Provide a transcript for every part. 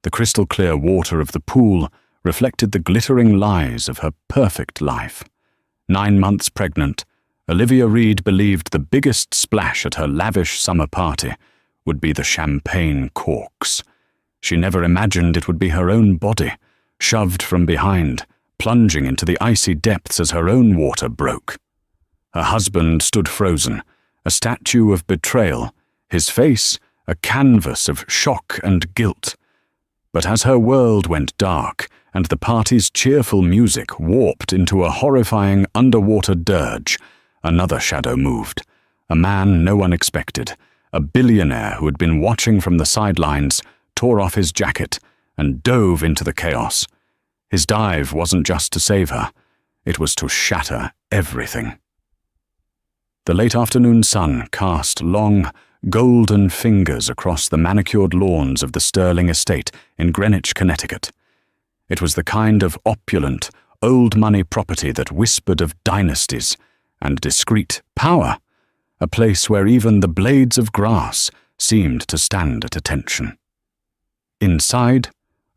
The crystal-clear water of the pool reflected the glittering lies of her perfect life. 9 months pregnant, Olivia Reed believed the biggest splash at her lavish summer party would be the champagne corks. She never imagined it would be her own body, shoved from behind, plunging into the icy depths as her own water broke. Her husband stood frozen, a statue of betrayal, his face a canvas of shock and guilt. But as her world went dark and the party's cheerful music warped into a horrifying underwater dirge, another shadow moved, a man no one expected, a billionaire who had been watching from the sidelines, tore off his jacket and dove into the chaos. His dive wasn't just to save her, it was to shatter everything. The late afternoon sun cast long, golden fingers across the manicured lawns of the Sterling estate in Greenwich, Connecticut. It was the kind of opulent, old-money property that whispered of dynasties and discreet power, a place where even the blades of grass seemed to stand at attention. Inside,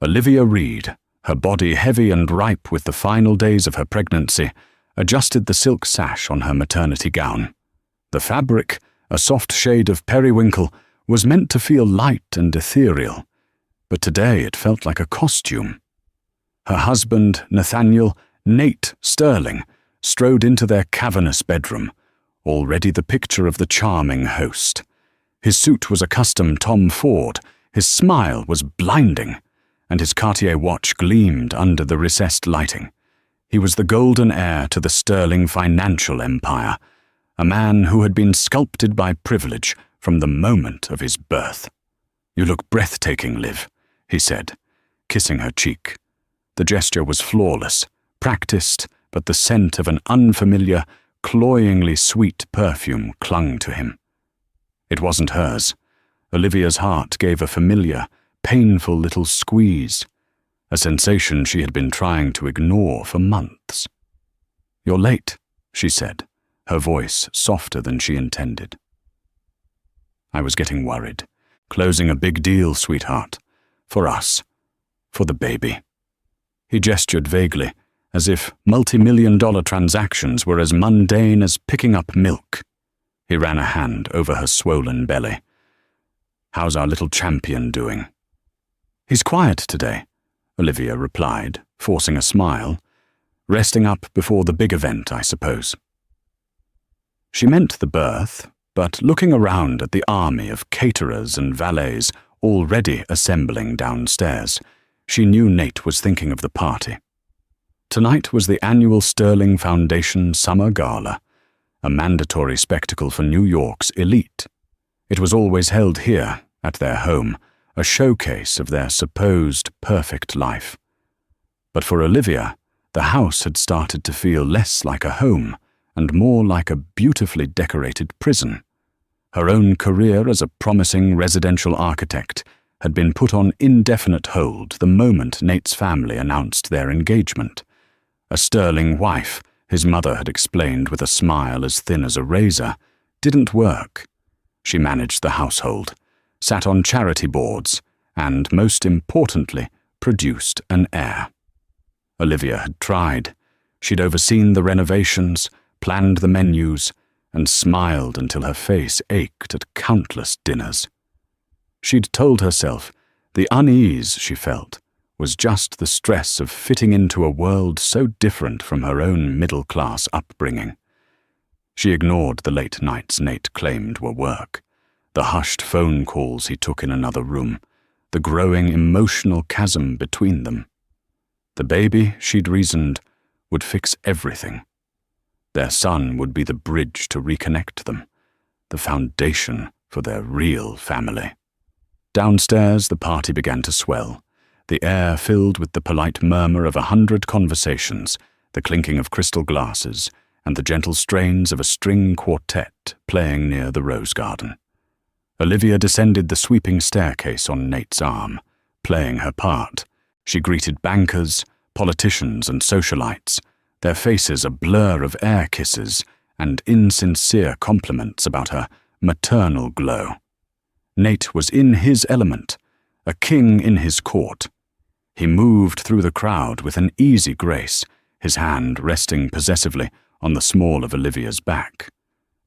Olivia Reed, her body heavy and ripe with the final days of her pregnancy, adjusted the silk sash on her maternity gown. The fabric, a soft shade of periwinkle, was meant to feel light and ethereal, but today it felt like a costume. Her husband, Nathaniel Nate Sterling, strode into their cavernous bedroom, already the picture of the charming host. His suit was a custom Tom Ford, his smile was blinding, and his Cartier watch gleamed under the recessed lighting. He was the golden heir to the Sterling financial empire, a man who had been sculpted by privilege from the moment of his birth. "You look breathtaking, Liv," he said, kissing her cheek. The gesture was flawless, practiced, but the scent of an unfamiliar, cloyingly sweet perfume clung to him. It wasn't hers. Olivia's heart gave a familiar, painful little squeeze, a sensation she had been trying to ignore for months. "You're late," she said, her voice softer than she intended. "I was getting worried. Closing a big deal, sweetheart. For us. For the baby." He gestured vaguely, as if multi-million-dollar transactions were as mundane as picking up milk. He ran a hand over her swollen belly. "How's our little champion doing?" "He's quiet today," Olivia replied, forcing a smile. "Resting up before the big event, I suppose." She meant the birth, but looking around at the army of caterers and valets already assembling downstairs, she knew Nate was thinking of the party. Tonight was the annual Sterling Foundation Summer Gala, a mandatory spectacle for New York's elite. It was always held here, at their home, a showcase of their supposed perfect life. But for Olivia, the house had started to feel less like a home and more like a beautifully decorated prison. Her own career as a promising residential architect had been put on indefinite hold the moment Nate's family announced their engagement. A sterling wife, his mother had explained with a smile as thin as a razor, didn't work. She managed the household, sat on charity boards, and, most importantly, produced an heir. Olivia had tried. She'd overseen the renovations, planned the menus, and smiled until her face ached at countless dinners. She'd told herself the unease she felt was just the stress of fitting into a world so different from her own middle-class upbringing. She ignored the late nights Nate claimed were work, the hushed phone calls he took in another room, the growing emotional chasm between them. The baby, she'd reasoned, would fix everything. Their son would be the bridge to reconnect them, the foundation for their real family. Downstairs, the party began to swell, the air filled with the polite murmur of 100 conversations, the clinking of crystal glasses, and the gentle strains of a string quartet playing near the rose garden. Olivia descended the sweeping staircase on Nate's arm, playing her part. She greeted bankers, politicians, and socialites, their faces a blur of air kisses and insincere compliments about her maternal glow. Nate was in his element, a king in his court. He moved through the crowd with an easy grace, his hand resting possessively on the small of Olivia's back.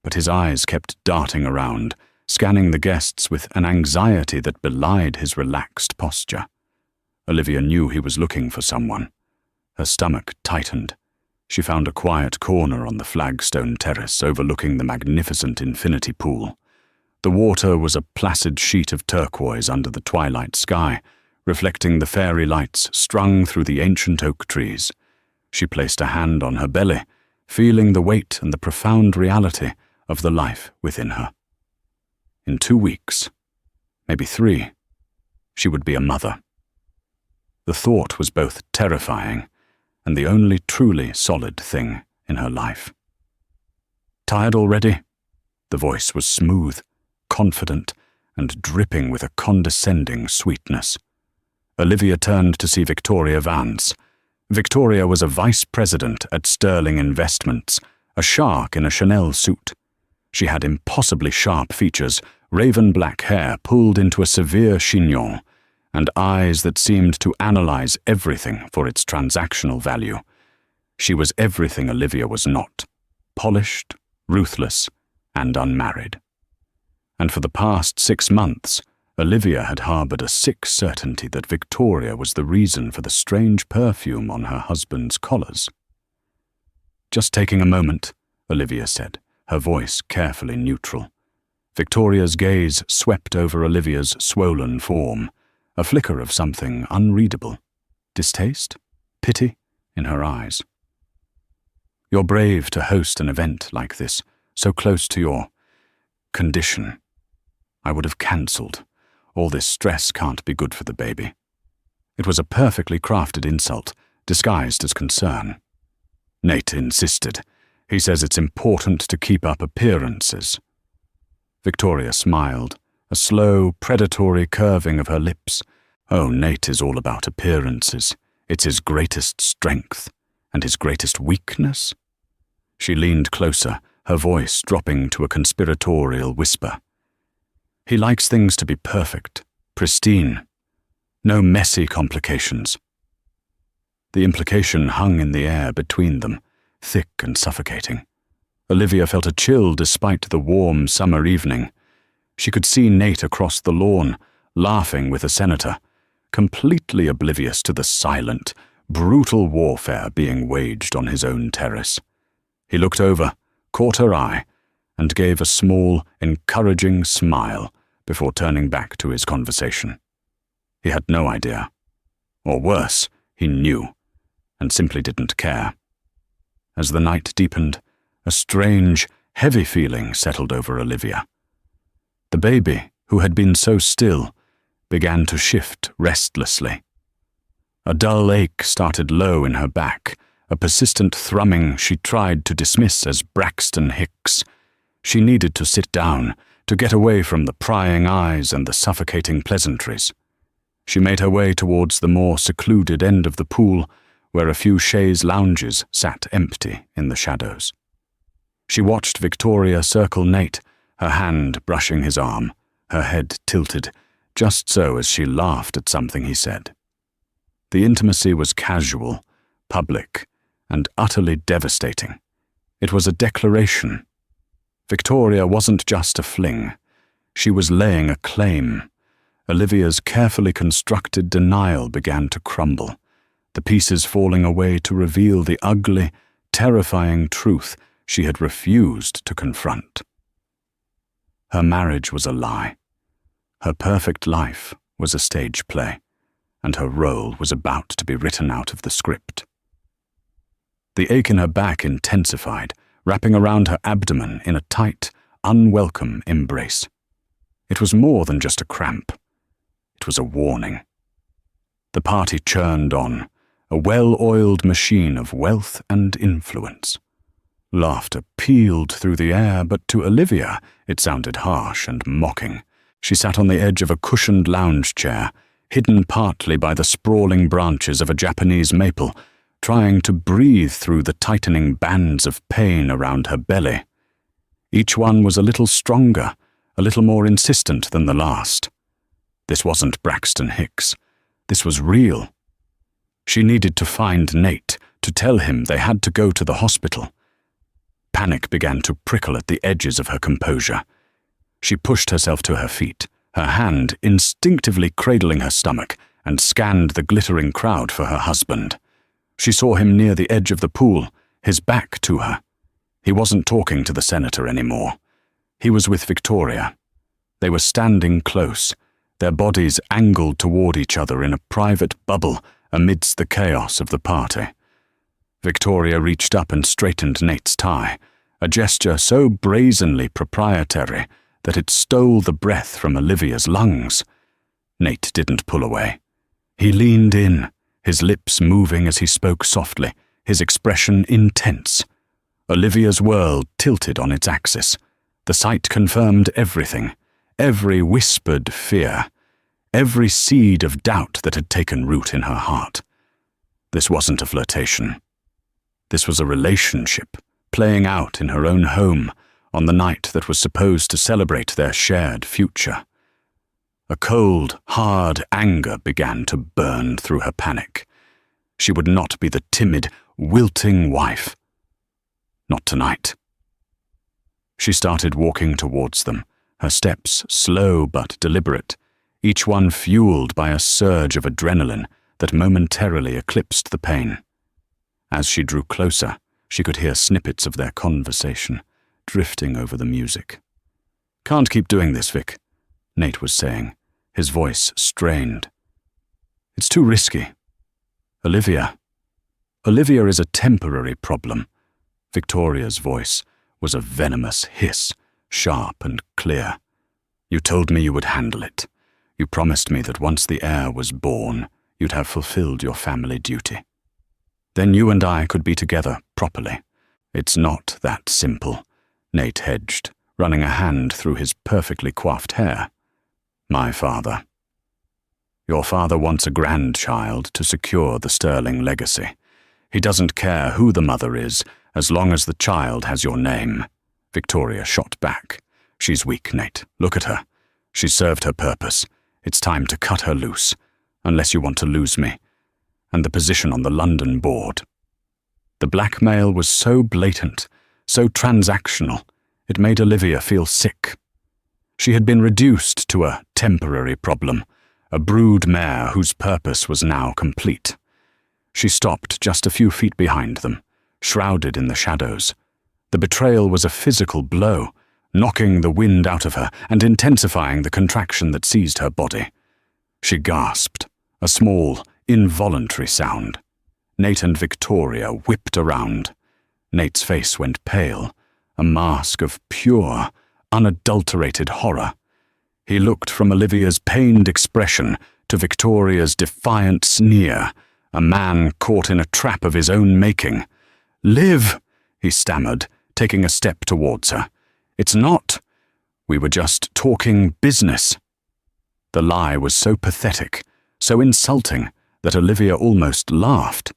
But his eyes kept darting around, scanning the guests with an anxiety that belied his relaxed posture. Olivia knew he was looking for someone. Her stomach tightened. She found a quiet corner on the flagstone terrace overlooking the magnificent infinity pool. The water was a placid sheet of turquoise under the twilight sky, reflecting the fairy lights strung through the ancient oak trees. She placed a hand on her belly, feeling the weight and the profound reality of the life within her. In 2 weeks, maybe 3, she would be a mother. The thought was both terrifying and the only truly solid thing in her life. "Tired already?" The voice was smooth, confident, and dripping with a condescending sweetness. Olivia turned to see Victoria Vance. Victoria was a vice president at Sterling Investments, a shark in a Chanel suit. She had impossibly sharp features, raven black hair pulled into a severe chignon, and eyes that seemed to analyze everything for its transactional value. She was everything Olivia was not: polished, ruthless, and unmarried. And for the past 6 months, Olivia had harbored a sick certainty that Victoria was the reason for the strange perfume on her husband's collars. "Just taking a moment," Olivia said, her voice carefully neutral. Victoria's gaze swept over Olivia's swollen form, a flicker of something unreadable. Distaste? Pity? In her eyes. "You're brave to host an event like this, so close to your condition. I would have cancelled. All this stress can't be good for the baby." It was a perfectly crafted insult, disguised as concern. Nate insisted. "He says it's important to keep up appearances." Victoria smiled, a slow, predatory curving of her lips. "Oh, Nate is all about appearances. It's his greatest strength. And his greatest weakness?" She leaned closer, her voice dropping to a conspiratorial whisper. "He likes things to be perfect, pristine. No messy complications." The implication hung in the air between them, thick and suffocating. Olivia felt a chill despite the warm summer evening. She could see Nate across the lawn, laughing with a senator, completely oblivious to the silent, brutal warfare being waged on his own terrace. He looked over, caught her eye, and gave a small, encouraging smile before turning back to his conversation. He had no idea. Or worse, he knew, and simply didn't care. As the night deepened, a strange, heavy feeling settled over Olivia. The baby, who had been so still, began to shift restlessly. A dull ache started low in her back, a persistent thrumming she tried to dismiss as Braxton Hicks. She needed to sit down, to get away from the prying eyes and the suffocating pleasantries. She made her way towards the more secluded end of the pool, where a few chaise lounges sat empty in the shadows. She watched Victoria circle Nate, her hand brushing his arm, her head tilted, just so as she laughed at something he said. The intimacy was casual, public, and utterly devastating. It was a declaration. Victoria wasn't just a fling. She was laying a claim. Olivia's carefully constructed denial began to crumble, the pieces falling away to reveal the ugly, terrifying truth she had refused to confront. Her marriage was a lie. Her perfect life was a stage play, and her role was about to be written out of the script. The ache in her back intensified, wrapping around her abdomen in a tight, unwelcome embrace. It was more than just a cramp. It was a warning. The party churned on, a well-oiled machine of wealth and influence. Laughter pealed through the air, but to Olivia it sounded harsh and mocking. She sat on the edge of a cushioned lounge chair, hidden partly by the sprawling branches of a Japanese maple, trying to breathe through the tightening bands of pain around her belly. Each one was a little stronger, a little more insistent than the last. This wasn't Braxton Hicks. This was real. She needed to find Nate, to tell him they had to go to the hospital. Panic began to prickle at the edges of her composure. She pushed herself to her feet, her hand instinctively cradling her stomach, and scanned the glittering crowd for her husband. She saw him near the edge of the pool, his back to her. He wasn't talking to the senator anymore. He was with Victoria. They were standing close, their bodies angled toward each other in a private bubble amidst the chaos of the party. Victoria reached up and straightened Nate's tie, a gesture so brazenly proprietary that it stole the breath from Olivia's lungs. Nate didn't pull away. He leaned in, his lips moving as he spoke softly, his expression intense. Olivia's world tilted on its axis. The sight confirmed everything, every whispered fear, every seed of doubt that had taken root in her heart. This wasn't a flirtation. This was a relationship, playing out in her own home on the night that was supposed to celebrate their shared future. A cold, hard anger began to burn through her panic. She would not be the timid, wilting wife. Not tonight. She started walking towards them, her steps slow but deliberate, each one fueled by a surge of adrenaline that momentarily eclipsed the pain. As she drew closer, she could hear snippets of their conversation, drifting over the music. "Can't keep doing this, Vic," Nate was saying, his voice strained. "It's too risky. Olivia is a temporary problem." Victoria's voice was a venomous hiss, sharp and clear. "You told me you would handle it. You promised me that once the heir was born, you'd have fulfilled your family duty. Then you and I could be together properly. It's not that simple," Nate hedged, running a hand through his perfectly coiffed hair. "My father. Your father wants a grandchild to secure the Sterling legacy. He doesn't care who the mother is, as long as the child has your name." Victoria shot back. "She's weak, Nate. Look at her. She's served her purpose. It's time to cut her loose, unless you want to lose me, and the position on the London board." The blackmail was so blatant, so transactional, it made Olivia feel sick. She had been reduced to a temporary problem, a brood mare whose purpose was now complete. She stopped just a few feet behind them, shrouded in the shadows. The betrayal was a physical blow, knocking the wind out of her and intensifying the contraction that seized her body. She gasped, a small, involuntary sound. Nate and Victoria whipped around. Nate's face went pale, a mask of pure, unadulterated horror. He looked from Olivia's pained expression to Victoria's defiant sneer, a man caught in a trap of his own making. "Liv," he stammered, taking a step towards her. "It's not. We were just talking business." The lie was so pathetic, so insulting, that Olivia almost laughed.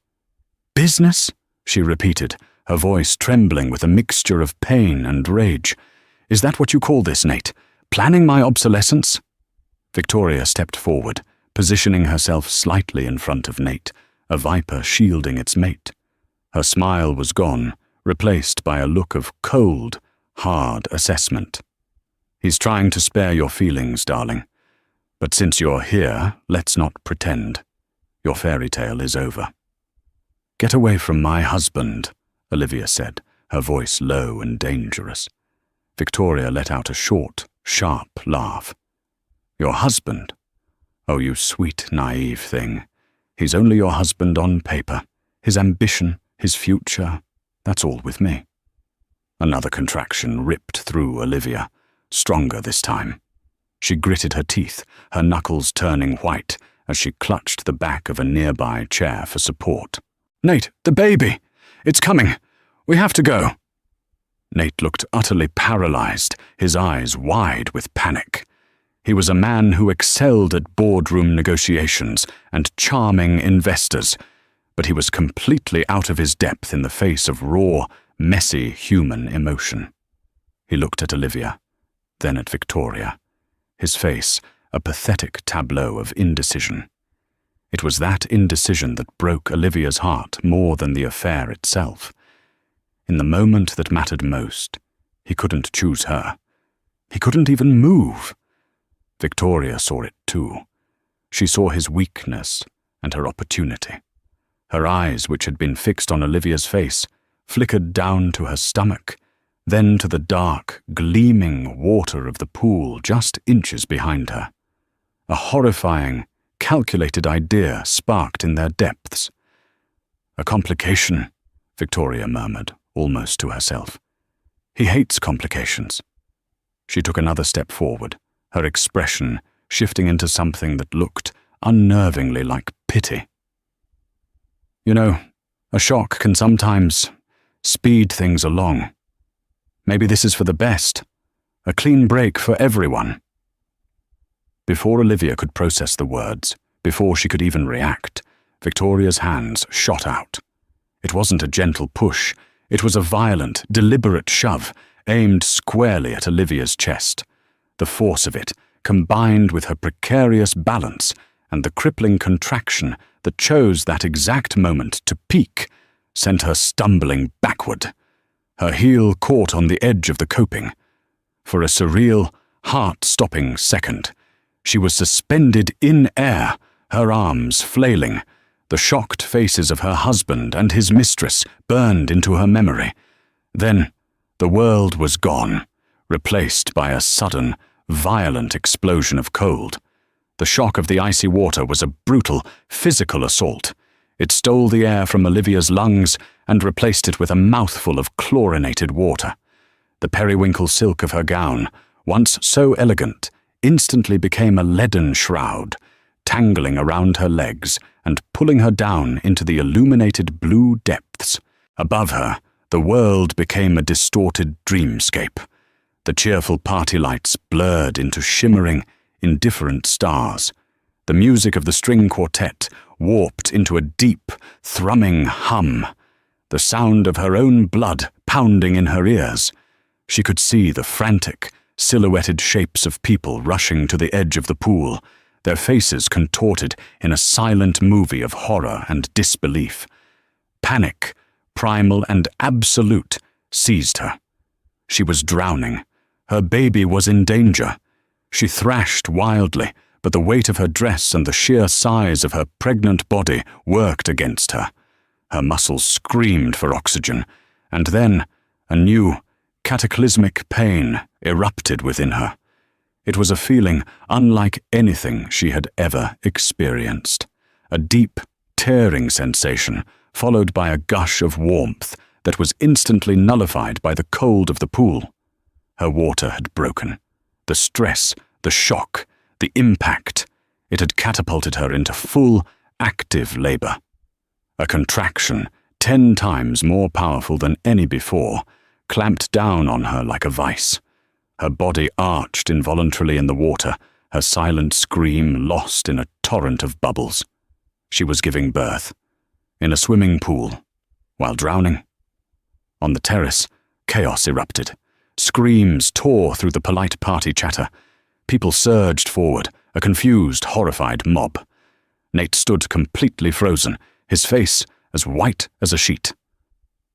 "Business?" she repeated, her voice trembling with a mixture of pain and rage. "Is that what you call this, Nate? Planning my obsolescence?" Victoria stepped forward, positioning herself slightly in front of Nate, a viper shielding its mate. Her smile was gone, replaced by a look of cold, hard assessment. "He's trying to spare your feelings, darling. But since you're here, let's not pretend. Your fairy tale is over." "Get away from my husband," Olivia said, her voice low and dangerous. Victoria let out a short, sharp laugh. "Your husband? Oh, you sweet, naive thing. He's only your husband on paper. His ambition, his future, that's all with me." Another contraction ripped through Olivia, stronger this time. She gritted her teeth, her knuckles turning white as she clutched the back of a nearby chair for support. "Nate, the baby! It's coming! We have to go!" Nate looked utterly paralyzed, his eyes wide with panic. He was a man who excelled at boardroom negotiations and charming investors, but he was completely out of his depth in the face of raw, messy human emotion. He looked at Olivia, then at Victoria, his face a pathetic tableau of indecision. It was that indecision that broke Olivia's heart more than the affair itself. In the moment that mattered most, he couldn't choose her. He couldn't even move. Victoria saw it too. She saw his weakness and her opportunity. Her eyes, which had been fixed on Olivia's face, flickered down to her stomach, then to the dark, gleaming water of the pool just inches behind her. A horrifying, calculated idea sparked in their depths. "A complication," Victoria murmured, almost to herself. "He hates complications." She took another step forward, her expression shifting into something that looked unnervingly like pity. "You know, a shock can sometimes speed things along. Maybe this is for the best. A clean break for everyone." Before Olivia could process the words, before she could even react, Victoria's hands shot out. It wasn't a gentle push. It was a violent, deliberate shove, aimed squarely at Olivia's chest. The force of it, combined with her precarious balance and the crippling contraction that chose that exact moment to peak, sent her stumbling backward. Her heel caught on the edge of the coping. For a surreal, heart-stopping second, she was suspended in air, her arms flailing. The shocked faces of her husband and his mistress burned into her memory. Then, the world was gone, replaced by a sudden, violent explosion of cold. The shock of the icy water was a brutal, physical assault. It stole the air from Olivia's lungs and replaced it with a mouthful of chlorinated water. The periwinkle silk of her gown, once so elegant, instantly became a leaden shroud, tangling around her legs and pulling her down into the illuminated blue depths. Above her, the world became a distorted dreamscape. The cheerful party lights blurred into shimmering, indifferent stars. The music of the string quartet warped into a deep, thrumming hum. The sound of her own blood pounding in her ears. She could see the frantic, silhouetted shapes of people rushing to the edge of the pool, their faces contorted in a silent movie of horror and disbelief. Panic, primal and absolute, seized her. She was drowning. Her baby was in danger. She thrashed wildly, but the weight of her dress and the sheer size of her pregnant body worked against her. Her muscles screamed for oxygen, and then a new, cataclysmic pain erupted within her. It was a feeling unlike anything she had ever experienced. A deep, tearing sensation, followed by a gush of warmth that was instantly nullified by the cold of the pool. Her water had broken. The stress, the shock, the impact, it had catapulted her into full, active labor. A contraction, 10 times more powerful than any before, clamped down on her like a vice. Her body arched involuntarily in the water, her silent scream lost in a torrent of bubbles. She was giving birth. In a swimming pool. While drowning. On the terrace, chaos erupted. Screams tore through the polite party chatter. People surged forward, a confused, horrified mob. Nate stood completely frozen, his face as white as a sheet.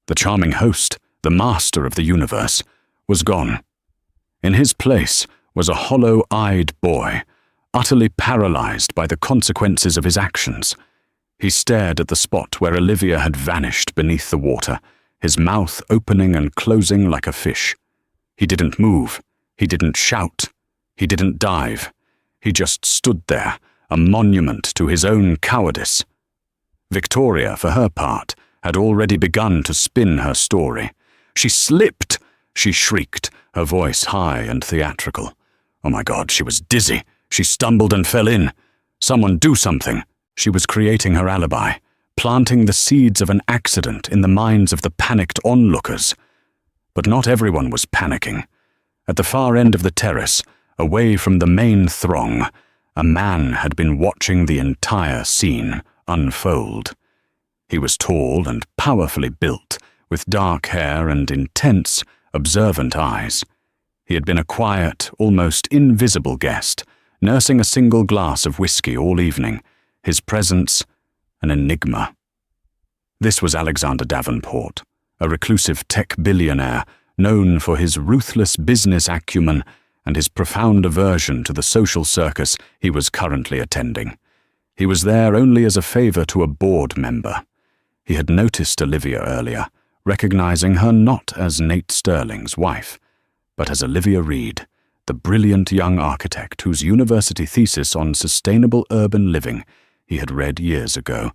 The charming host, the master of the universe, was gone. In his place was a hollow-eyed boy, utterly paralyzed by the consequences of his actions. He stared at the spot where Olivia had vanished beneath the water, his mouth opening and closing like a fish. He didn't move. He didn't shout. He didn't dive. He just stood there, a monument to his own cowardice. Victoria, for her part, had already begun to spin her story. "She slipped!" she shrieked, her voice high and theatrical. Oh my God, she was dizzy. She stumbled and fell in. Someone do something. She was creating her alibi, planting the seeds of an accident in the minds of the panicked onlookers. But not everyone was panicking. At the far end of the terrace, away from the main throng, a man had been watching the entire scene unfold. He was tall and powerfully built, with dark hair and intense, observant eyes. He had been a quiet, almost invisible guest, nursing a single glass of whiskey all evening, his presence an enigma. This was Alexander Davenport, a reclusive tech billionaire known for his ruthless business acumen and his profound aversion to the social circus he was currently attending. He was there only as a favor to a board member. He had noticed Olivia earlier, recognizing her not as Nate Sterling's wife, but as Olivia Reed, the brilliant young architect whose university thesis on sustainable urban living he had read years ago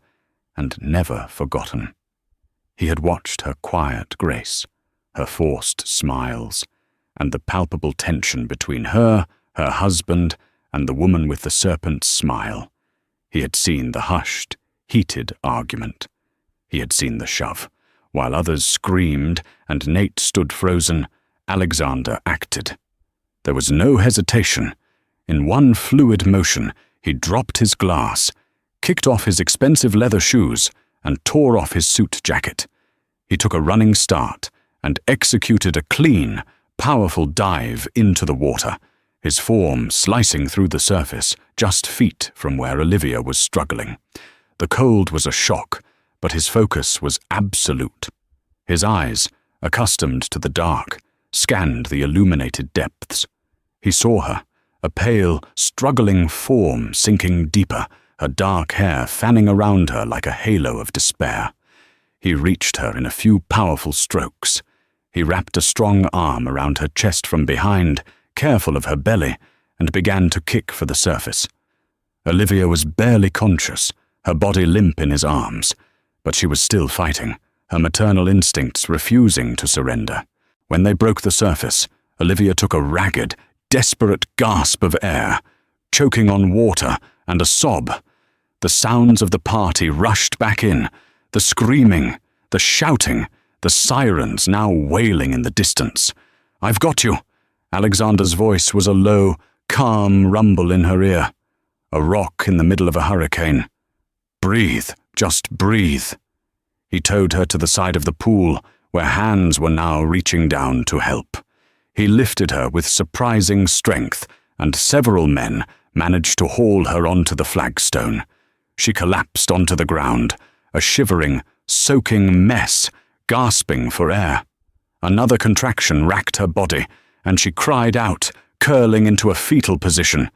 and never forgotten. He had watched her quiet grace, her forced smiles, and the palpable tension between her husband, and the woman with the serpent's smile. He had seen the hushed, heated argument. He had seen the shove. While others screamed and Nate stood frozen, Alexander acted. There was no hesitation. In one fluid motion, he dropped his glass, kicked off his expensive leather shoes, and tore off his suit jacket. He took a running start and executed a clean, powerful dive into the water, his form slicing through the surface just feet from where Olivia was struggling. The cold was a shock, but his focus was absolute. His eyes, accustomed to the dark, scanned the illuminated depths. He saw her, a pale, struggling form sinking deeper, her dark hair fanning around her like a halo of despair. He reached her in a few powerful strokes. He wrapped a strong arm around her chest from behind, careful of her belly, and began to kick for the surface. Olivia was barely conscious, her body limp in his arms, but she was still fighting, her maternal instincts refusing to surrender. When they broke the surface, Olivia took a ragged, desperate gasp of air, choking on water and a sob. The sounds of the party rushed back in, the screaming, the shouting, the sirens now wailing in the distance. "I've got you." Alexander's voice was a low, calm rumble in her ear, a rock in the middle of a hurricane. "Breathe, just breathe." He towed her to the side of the pool, where hands were now reaching down to help. He lifted her with surprising strength, and several men managed to haul her onto the flagstone. She collapsed onto the ground, a shivering, soaking mess, gasping for air. Another contraction racked her body, and she cried out, curling into a fetal position.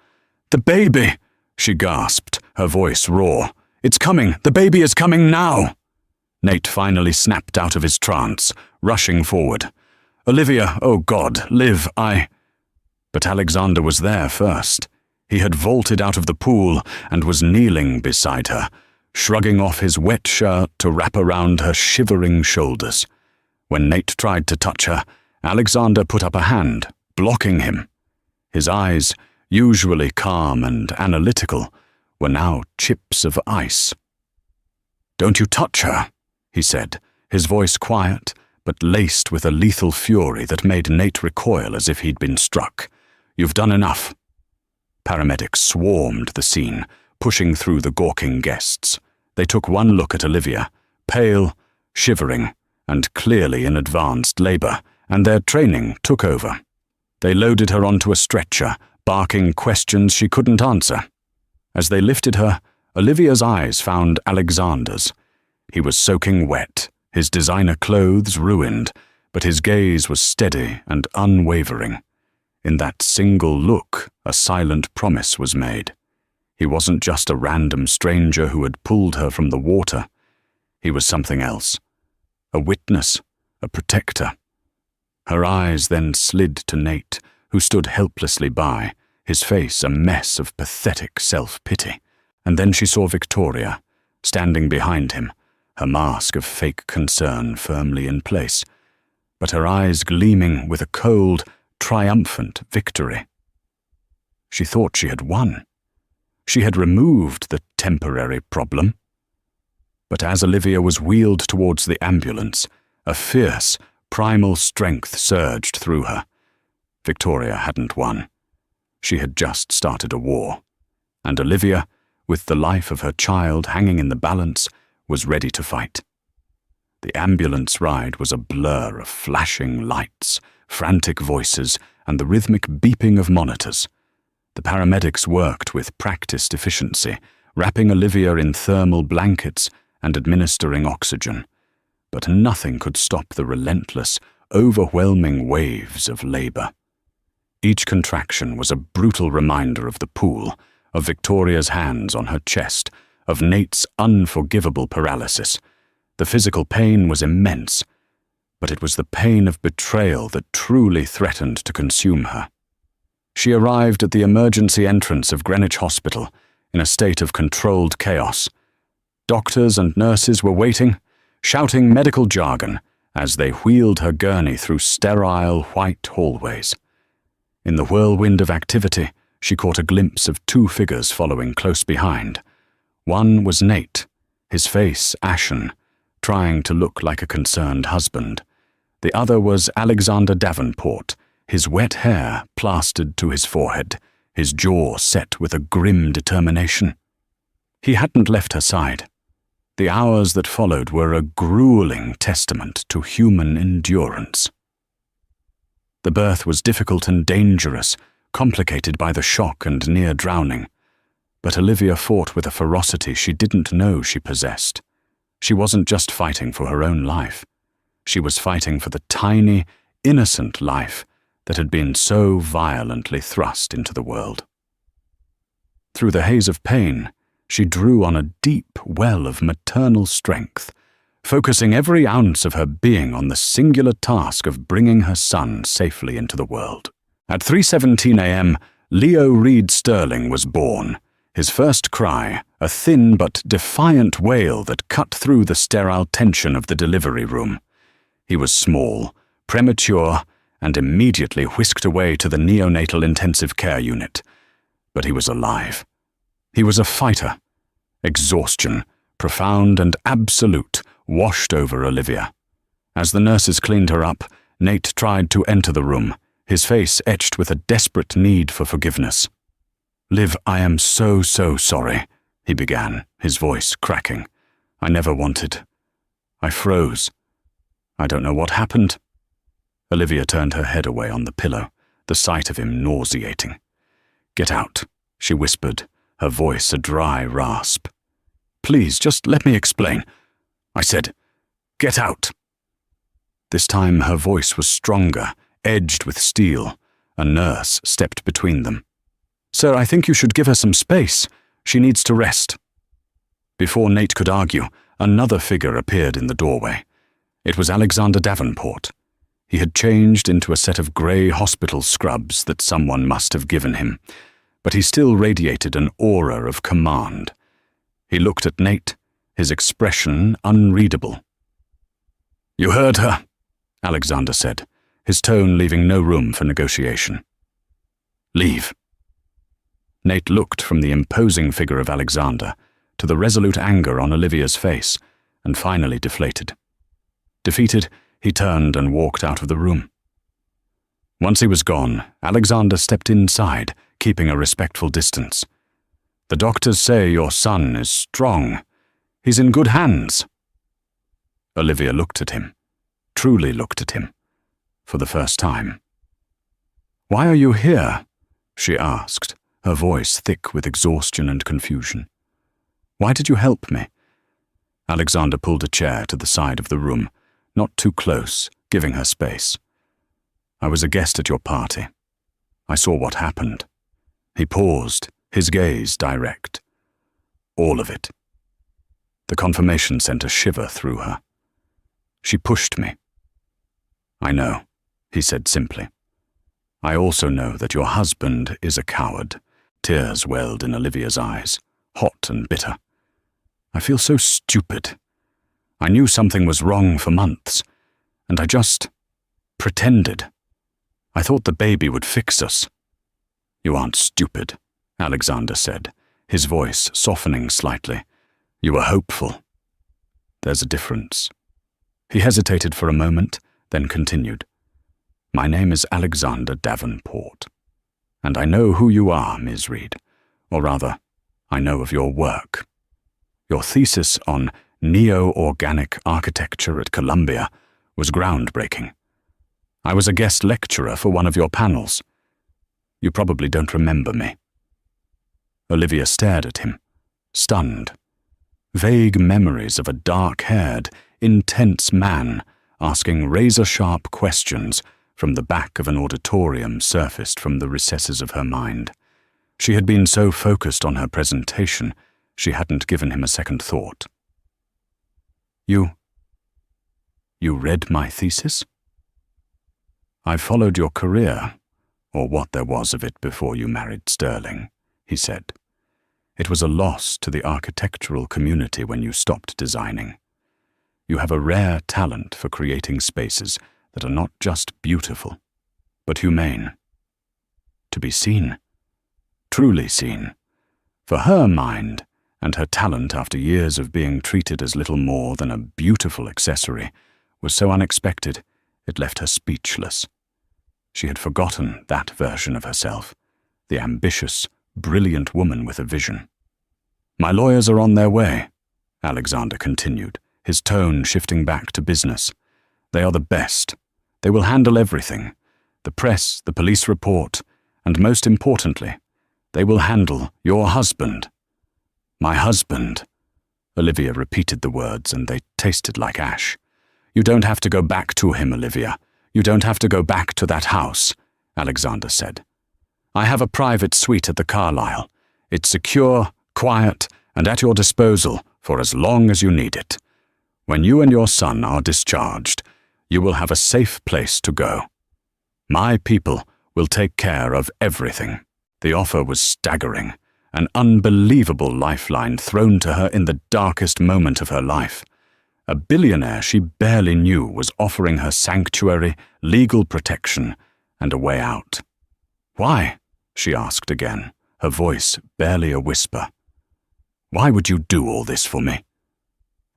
"The baby!" she gasped, her voice raw. "It's coming! The baby is coming now!" Nate finally snapped out of his trance, rushing forward. "Olivia, oh God, live, But Alexander was there first. He had vaulted out of the pool and was kneeling beside her, shrugging off his wet shirt to wrap around her shivering shoulders. When Nate tried to touch her, Alexander put up a hand, blocking him. His eyes, usually calm and analytical, were now chips of ice. "Don't you touch her," he said, his voice quiet, but laced with a lethal fury that made Nate recoil as if he'd been struck. "You've done enough." Paramedics swarmed the scene, pushing through the gawking guests. They took one look at Olivia, pale, shivering, and clearly in advanced labor, and their training took over. They loaded her onto a stretcher, barking questions she couldn't answer. As they lifted her, Olivia's eyes found Alexander's. He was soaking wet, his designer clothes ruined, but his gaze was steady and unwavering. In that single look, a silent promise was made. He wasn't just a random stranger who had pulled her from the water. He was something else. A witness, a protector. Her eyes then slid to Nate, who stood helplessly by, his face a mess of pathetic self-pity. And then she saw Victoria, standing behind him, her mask of fake concern firmly in place, but her eyes gleaming with a cold, triumphant victory. She thought she had won. She had removed the temporary problem. But as Olivia was wheeled towards the ambulance, a fierce, primal strength surged through her. Victoria hadn't won. She had just started a war. And Olivia, with the life of her child hanging in the balance, was ready to fight. The ambulance ride was a blur of flashing lights, frantic voices, and the rhythmic beeping of monitors. The paramedics worked with practiced efficiency, wrapping Olivia in thermal blankets and administering oxygen. But nothing could stop the relentless, overwhelming waves of labor. Each contraction was a brutal reminder of the pool, of Victoria's hands on her chest, of Nate's unforgivable paralysis. The physical pain was immense, but it was the pain of betrayal that truly threatened to consume her. She arrived at the emergency entrance of Greenwich Hospital in a state of controlled chaos. Doctors and nurses were waiting, shouting medical jargon as they wheeled her gurney through sterile white hallways. In the whirlwind of activity, she caught a glimpse of two figures following close behind. One was Nate, his face ashen, trying to look like a concerned husband. The other was Alexander Davenport, his wet hair plastered to his forehead, his jaw set with a grim determination. He hadn't left her side. The hours that followed were a grueling testament to human endurance. The birth was difficult and dangerous, complicated by the shock and near drowning. But Olivia fought with a ferocity she didn't know she possessed. She wasn't just fighting for her own life. She was fighting for the tiny, innocent life that had been so violently thrust into the world. Through the haze of pain, she drew on a deep well of maternal strength, focusing every ounce of her being on the singular task of bringing her son safely into the world. At 3:17 a.m., Leo Reed Sterling was born, his first cry a thin but defiant wail that cut through the sterile tension of the delivery room. He was small, premature, and immediately whisked away to the neonatal intensive care unit. But he was alive. He was a fighter. Exhaustion, profound and absolute, washed over Olivia. As the nurses cleaned her up, Nate tried to enter the room, his face etched with a desperate need for forgiveness. "Liv, I am so sorry," he began, his voice cracking. "I never wanted. I froze. I don't know what happened." Olivia turned her head away on the pillow, the sight of him nauseating. "Get out," she whispered, her voice a dry rasp. "Please, just let me explain." I said, "Get out." This time her voice was stronger, edged with steel. A nurse stepped between them. "Sir, I think you should give her some space. She needs to rest." Before Nate could argue, another figure appeared in the doorway. It was Alexander Davenport. He had changed into a set of grey hospital scrubs that someone must have given him, but he still radiated an aura of command. He looked at Nate, his expression unreadable. "You heard her," Alexander said, his tone leaving no room for negotiation. "Leave." Nate looked from the imposing figure of Alexander to the resolute anger on Olivia's face, and finally deflated. Defeated, he turned and walked out of the room. Once he was gone, Alexander stepped inside, keeping a respectful distance. "The doctors say your son is strong. He's in good hands." Olivia looked at him, truly looked at him, for the first time. "Why are you here?" she asked, her voice thick with exhaustion and confusion. "Why did you help me?" Alexander pulled a chair to the side of the room, not too close, giving her space. "I was a guest at your party. I saw what happened." He paused, his gaze direct. "All of it." The confirmation sent a shiver through her. "She pushed me." "I know," he said simply. "I also know that your husband is a coward." Tears welled in Olivia's eyes, hot and bitter. "I feel so stupid. I knew something was wrong for months, and I just pretended. I thought the baby would fix us." "You aren't stupid," Alexander said, his voice softening slightly. "You were hopeful. There's a difference." He hesitated for a moment, then continued. "My name is Alexander Davenport, and I know who you are, Ms. Reed, or rather, I know of your work. Your thesis on neo-organic architecture at Columbia was groundbreaking. I was a guest lecturer for one of your panels. You probably don't remember me." Olivia stared at him, stunned. Vague memories of a dark-haired, intense man asking razor-sharp questions from the back of an auditorium surfaced from the recesses of her mind. She had been so focused on her presentation, she hadn't given him a second thought. You read my thesis? I followed your career, or what there was of it before you married Sterling, he said. It was a loss to the architectural community when you stopped designing. You have a rare talent for creating spaces that are not just beautiful, but humane. To be seen, truly seen. For her mind, and her talent after years of being treated as little more than a beautiful accessory, was so unexpected it left her speechless. She had forgotten that version of herself, the ambitious, brilliant woman with a vision. My lawyers are on their way, Alexander continued, his tone shifting back to business. They are the best. They will handle everything. The press, the police report, and most importantly, they will handle your husband. My husband. Olivia repeated the words, and they tasted like ash. You don't have to go back to him, Olivia. You don't have to go back to that house, Alexander said. I have a private suite at the Carlisle. It's secure, quiet, and at your disposal for as long as you need it. When you and your son are discharged, you will have a safe place to go. My people will take care of everything. The offer was staggering, an unbelievable lifeline thrown to her in the darkest moment of her life. A billionaire she barely knew was offering her sanctuary, legal protection, and a way out. Why? She asked again, her voice barely a whisper. Why would you do all this for me?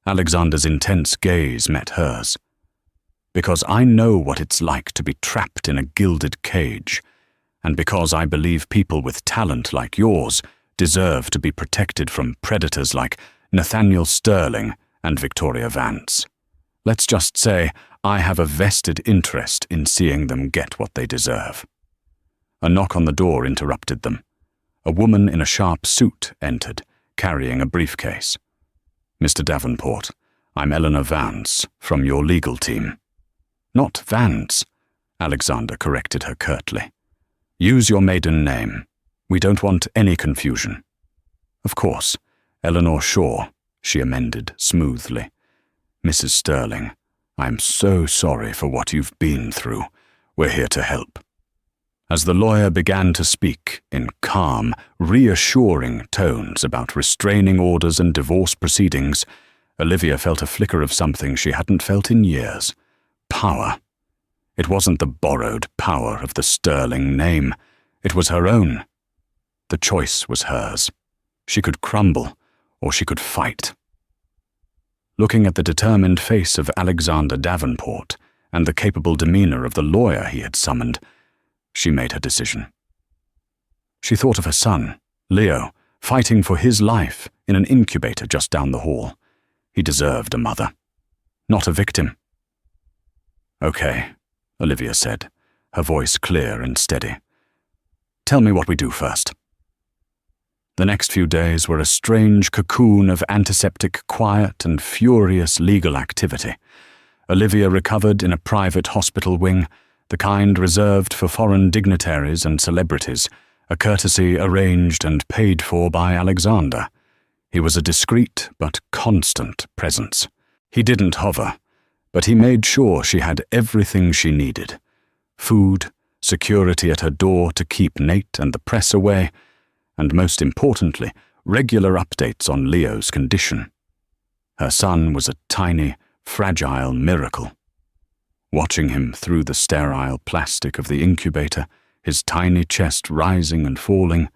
Alexander's intense gaze met hers. Because I know what it's like to be trapped in a gilded cage, and because I believe people with talent like yours deserve to be protected from predators like Nathaniel Sterling and Victoria Vance. Let's just say I have a vested interest in seeing them get what they deserve. A knock on the door interrupted them. A woman in a sharp suit entered, carrying a briefcase. Mr. Davenport, I'm Eleanor Vance, from your legal team. Not Vance, Alexander corrected her curtly. Use your maiden name. We don't want any confusion. Of course, Eleanor Shaw, she amended smoothly. Mrs. Sterling, I'm so sorry for what you've been through. We're here to help. As the lawyer began to speak in calm, reassuring tones about restraining orders and divorce proceedings, Olivia felt a flicker of something she hadn't felt in years. Power. It wasn't the borrowed power of the Sterling name. It was her own. The choice was hers. She could crumble, or she could fight. Looking at the determined face of Alexander Davenport and the capable demeanor of the lawyer he had summoned, she made her decision. She thought of her son, Leo, fighting for his life in an incubator just down the hall. He deserved a mother, not a victim. Okay, Olivia said, her voice clear and steady. Tell me what we do first. The next few days were a strange cocoon of antiseptic quiet and furious legal activity. Olivia recovered in a private hospital wing, the kind reserved for foreign dignitaries and celebrities, a courtesy arranged and paid for by Alexander. He was a discreet but constant presence. He didn't hover, but he made sure she had everything she needed. Food, security at her door to keep Nate and the press away, and most importantly, regular updates on Leo's condition. Her son was a tiny, fragile miracle. Watching him through the sterile plastic of the incubator, his tiny chest rising and falling,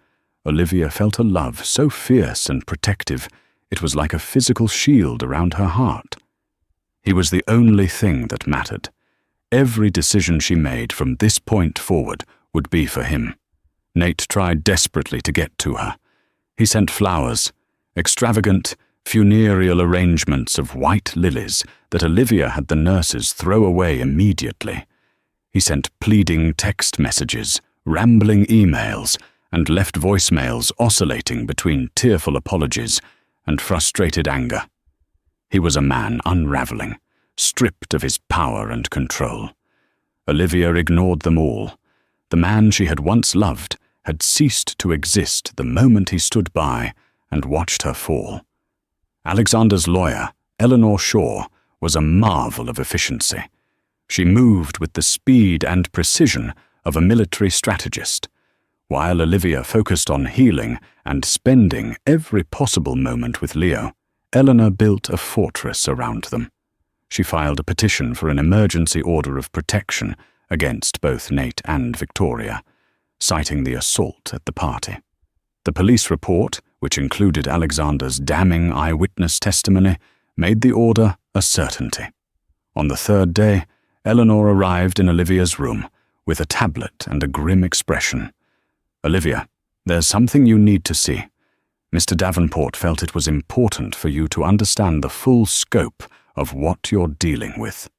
Olivia felt a love so fierce and protective it was like a physical shield around her heart. He was the only thing that mattered. Every decision she made from this point forward would be for him. Nate tried desperately to get to her. He sent flowers, extravagant, funereal arrangements of white lilies that Olivia had the nurses throw away immediately. He sent pleading text messages, rambling emails, and left voicemails oscillating between tearful apologies and frustrated anger. He was a man unraveling, stripped of his power and control. Olivia ignored them all. The man she had once loved had ceased to exist the moment he stood by and watched her fall. Alexander's lawyer, Eleanor Shaw, was a marvel of efficiency. She moved with the speed and precision of a military strategist, while Olivia focused on healing and spending every possible moment with Leo. Eleanor built a fortress around them. She filed a petition for an emergency order of protection against both Nate and Victoria, citing the assault at the party. The police report, which included Alexander's damning eyewitness testimony, made the order a certainty. On the third day, Eleanor arrived in Olivia's room with a tablet and a grim expression. "Olivia, there's something you need to see. Mr. Davenport felt it was important for you to understand the full scope of what you're dealing with."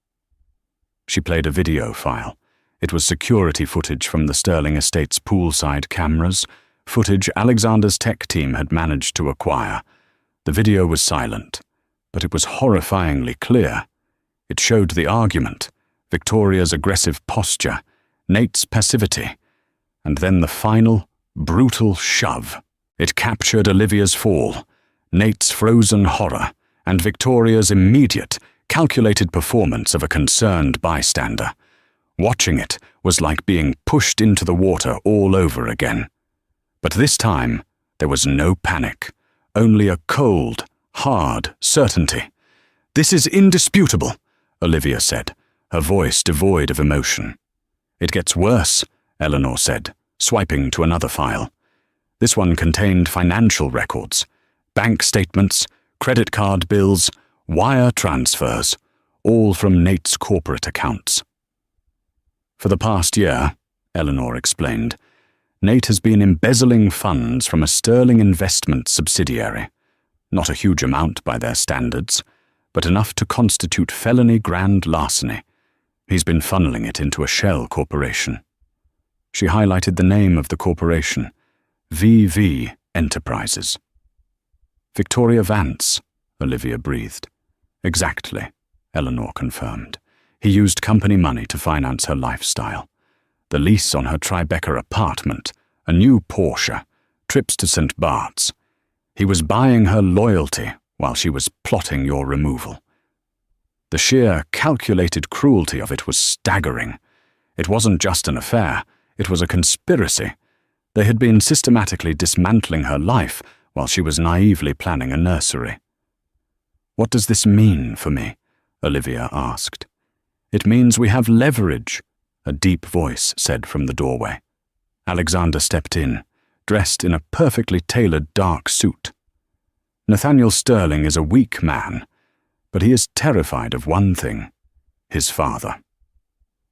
She played a video file. It was security footage from the Sterling Estate's poolside cameras, footage Alexander's tech team had managed to acquire. The video was silent, but it was horrifyingly clear. It showed the argument, Victoria's aggressive posture, Nate's passivity, and then the final, brutal shove. It captured Olivia's fall, Nate's frozen horror, and Victoria's immediate, calculated performance of a concerned bystander. Watching it was like being pushed into the water all over again. But this time, there was no panic, only a cold, hard certainty. "This is indisputable," Olivia said, her voice devoid of emotion. "It gets worse," Eleanor said, swiping to another file. This one contained financial records, bank statements, credit card bills, wire transfers, all from Nate's corporate accounts. "For the past year," Eleanor explained, "Nate has been embezzling funds from a Sterling investment subsidiary. Not a huge amount by their standards, but enough to constitute felony grand larceny. He's been funneling it into a shell corporation." She highlighted the name of the corporation, VV Enterprises. "Victoria Vance," Olivia breathed. "Exactly," Eleanor confirmed. "He used company money to finance her lifestyle. The lease on her Tribeca apartment, a new Porsche, trips to St. Bart's. He was buying her loyalty while she was plotting your removal. The sheer, calculated cruelty of it was staggering. It wasn't just an affair, it was a conspiracy. They had been systematically dismantling her life while she was naively planning a nursery." "What does this mean for me?" Olivia asked. "It means we have leverage," a deep voice said from the doorway. Alexander stepped in, dressed in a perfectly tailored dark suit. "Nathaniel Sterling is a weak man, but he is terrified of one thing: his father.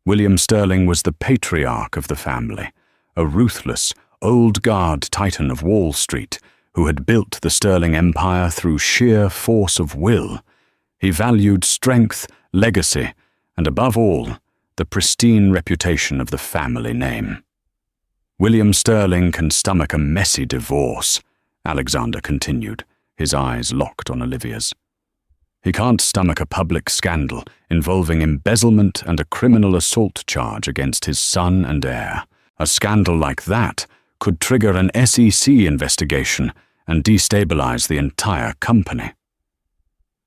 William Sterling was the patriarch of the family, a ruthless, old-guard titan of Wall Street who had built the Sterling Empire through sheer force of will. He valued strength, legacy, and above all, the pristine reputation of the family name. William Sterling can stomach a messy divorce," Alexander continued, his eyes locked on Olivia's. "He can't stomach a public scandal involving embezzlement and a criminal assault charge against his son and heir. A scandal like that could trigger an SEC investigation and destabilize the entire company."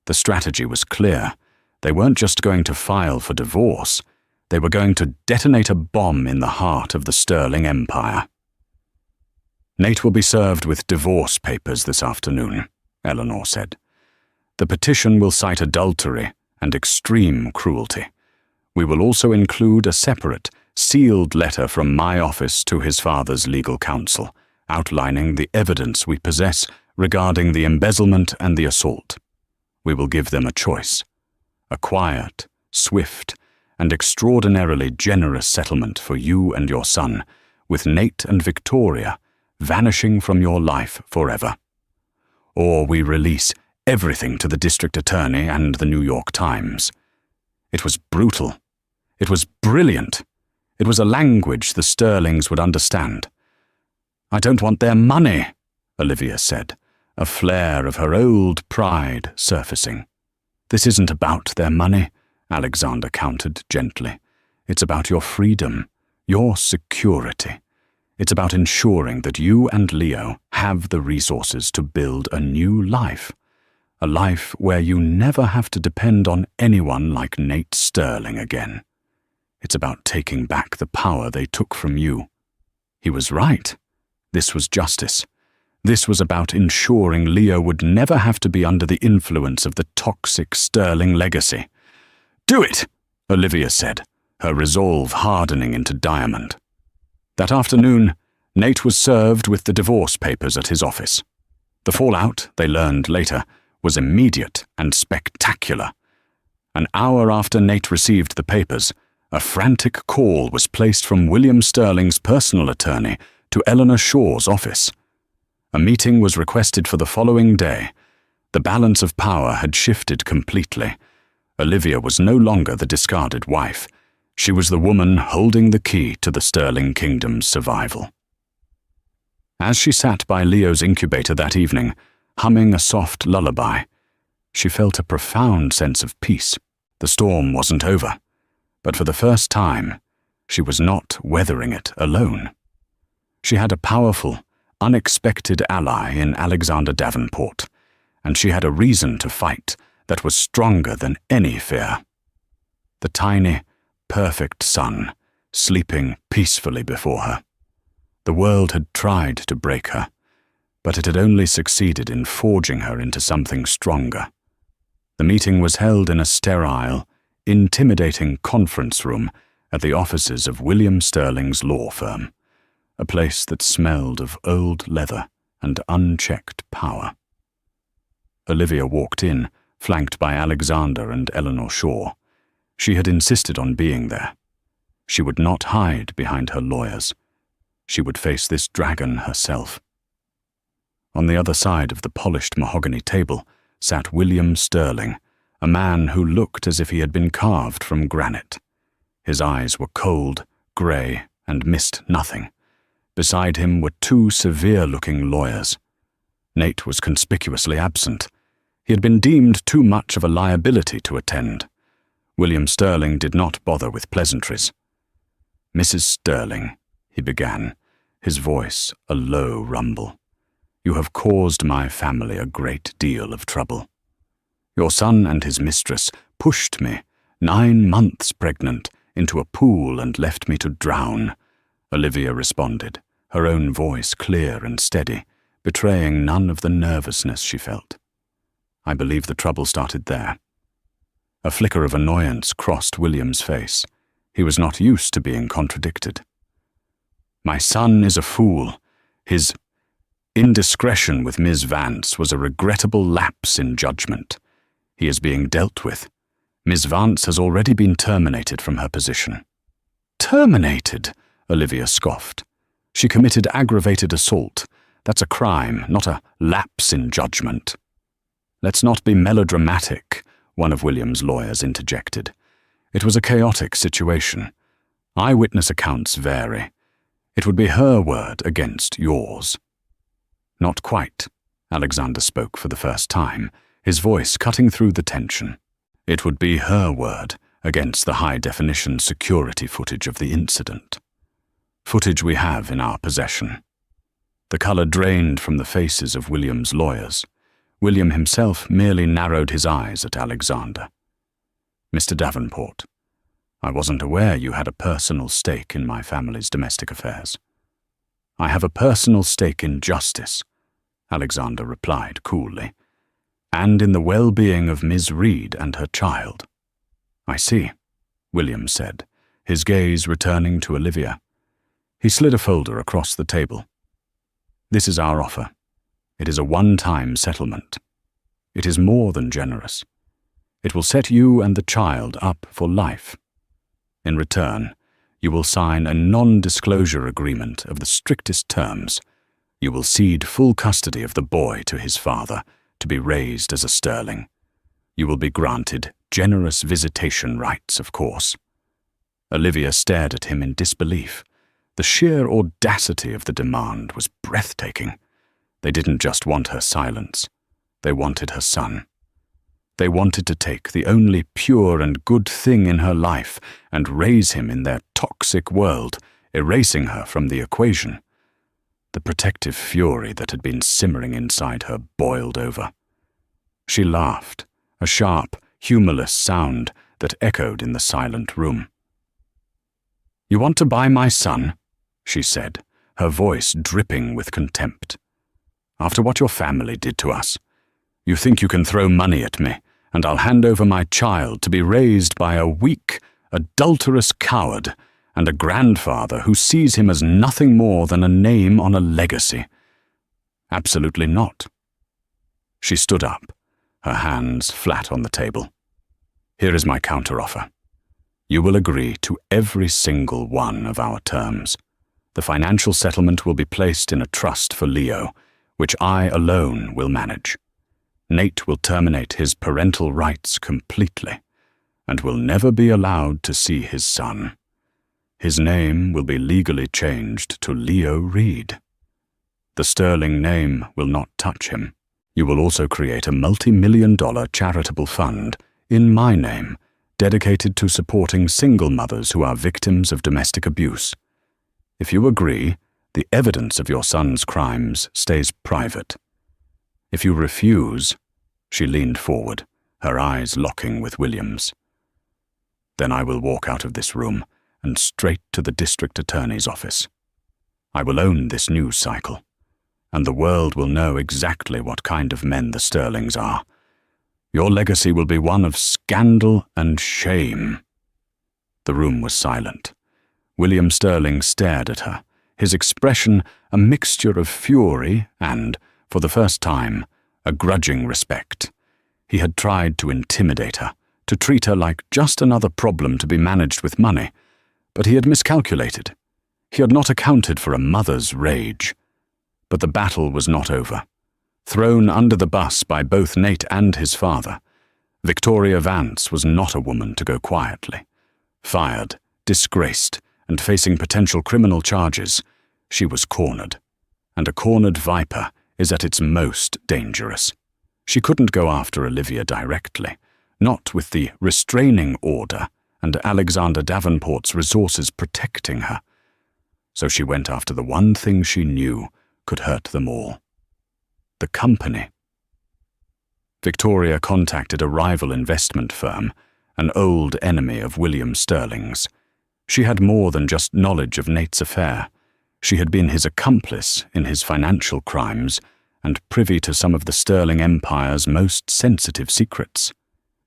The strategy was clear. They weren't just going to file for divorce. They were going to detonate a bomb in the heart of the Sterling Empire. "Nate will be served with divorce papers this afternoon," Eleanor said. "The petition will cite adultery and extreme cruelty. We will also include a separate, sealed letter from my office to his father's legal counsel, outlining the evidence we possess regarding the embezzlement and the assault. We will give them a choice: a quiet, swift, and extraordinarily generous settlement for you and your son, with Nate and Victoria vanishing from your life forever. Or we release everything to the district attorney and the New York Times." It was brutal. It was brilliant. It was a language the Sterlings would understand. "I don't want their money," Olivia said, a flare of her old pride surfacing. "This isn't about their money," Alexander countered gently. "It's about your freedom, your security. It's about ensuring that you and Leo have the resources to build a new life. A life where you never have to depend on anyone like Nate Sterling again. It's about taking back the power they took from you." He was right. This was justice. This was about ensuring Leo would never have to be under the influence of the toxic Sterling legacy. "Do it," Olivia said, her resolve hardening into diamond. That afternoon, Nate was served with the divorce papers at his office. The fallout, they learned later, was immediate and spectacular. An hour after Nate received the papers, a frantic call was placed from William Sterling's personal attorney to Eleanor Shaw's office. A meeting was requested for the following day. The balance of power had shifted completely. Olivia was no longer the discarded wife. She was the woman holding the key to the Sterling kingdom's survival. As she sat by Leo's incubator that evening, humming a soft lullaby, she felt a profound sense of peace. The storm wasn't over, but for the first time, she was not weathering it alone. She had a powerful, unexpected ally in Alexander Davenport, and she had a reason to fight that was stronger than any fear. The tiny, perfect son, sleeping peacefully before her. The world had tried to break her, but it had only succeeded in forging her into something stronger. The meeting was held in a sterile, intimidating conference room at the offices of William Sterling's law firm, a place that smelled of old leather and unchecked power. Olivia walked in, flanked by Alexander and Eleanor Shaw. She had insisted on being there. She would not hide behind her lawyers. She would face this dragon herself. On the other side of the polished mahogany table sat William Sterling, a man who looked as if he had been carved from granite. His eyes were cold, grey, and missed nothing. Beside him were two severe-looking lawyers. Nate was conspicuously absent. He had been deemed too much of a liability to attend. William Sterling did not bother with pleasantries. "Mrs. Sterling," he began, his voice a low rumble, "you have caused my family a great deal of trouble. Your son and his mistress pushed me, 9 months pregnant, into a pool and left me to drown," Olivia responded, her own voice clear and steady, betraying none of the nervousness she felt. "I believe the trouble started there." A flicker of annoyance crossed William's face. He was not used to being contradicted. "My son is a fool. His indiscretion with Ms. Vance was a regrettable lapse in judgment. He is being dealt with. Ms. Vance has already been terminated from her position." "Terminated?" Olivia scoffed. "She committed aggravated assault. That's a crime, not a lapse in judgment." "Let's not be melodramatic," one of William's lawyers interjected. "It was a chaotic situation. Eyewitness accounts vary. It would be her word against yours." "Not quite," Alexander spoke for the first time, his voice cutting through the tension. "It would be her word against the high-definition security footage of the incident. Footage we have in our possession." The color drained from the faces of William's lawyers. William himself merely narrowed his eyes at Alexander. "Mr. Davenport, I wasn't aware you had a personal stake in my family's domestic affairs." "I have a personal stake in justice," Alexander replied coolly, "and in the well-being of Ms. Reed and her child." "I see," William said, his gaze returning to Olivia. He slid a folder across the table. "This is our offer. It is a one-time settlement. It is more than generous. It will set you and the child up for life. In return, you will sign a non-disclosure agreement of the strictest terms. You will cede full custody of the boy to his father, to be raised as a Sterling. You will be granted generous visitation rights, of course." Olivia stared at him in disbelief. The sheer audacity of the demand was breathtaking. They didn't just want her silence. They wanted her son. They wanted to take the only pure and good thing in her life and raise him in their toxic world, erasing her from the equation. The protective fury that had been simmering inside her boiled over. She laughed, a sharp, humorless sound that echoed in the silent room. "You want to buy my son?" she said, her voice dripping with contempt. "After what your family did to us, you think you can throw money at me, and I'll hand over my child to be raised by a weak, adulterous coward and a grandfather who sees him as nothing more than a name on a legacy. Absolutely not." She stood up, her hands flat on the table. "Here is my counteroffer. You will agree to every single one of our terms. The financial settlement will be placed in a trust for Leo, which I alone will manage. Nate will terminate his parental rights completely, and will never be allowed to see his son. His name will be legally changed to Leo Reed. The Sterling name will not touch him. You will also create a multi-million-dollar charitable fund in my name, dedicated to supporting single mothers who are victims of domestic abuse. If you agree, the evidence of your son's crimes stays private. If you refuse," she leaned forward, her eyes locking with William's, "then I will walk out of this room and straight to the district attorney's office. I will own this news cycle, and the world will know exactly what kind of men the Sterlings are. Your legacy will be one of scandal and shame." The room was silent. William Sterling stared at her, his expression a mixture of fury and, for the first time, a grudging respect. He had tried to intimidate her, to treat her like just another problem to be managed with money, but he had miscalculated. He had not accounted for a mother's rage. But the battle was not over. Thrown under the bus by both Nate and his father, Victoria Vance was not a woman to go quietly. Fired, disgraced, and facing potential criminal charges, she was cornered. And a cornered viper is at its most dangerous. She couldn't go after Olivia directly, not with the restraining order and Alexander Davenport's resources protecting her. So she went after the one thing she knew could hurt them all: the company. Victoria contacted a rival investment firm, an old enemy of William Sterling's. She had more than just knowledge of Nate's affair. She had been his accomplice in his financial crimes and privy to some of the Sterling Empire's most sensitive secrets.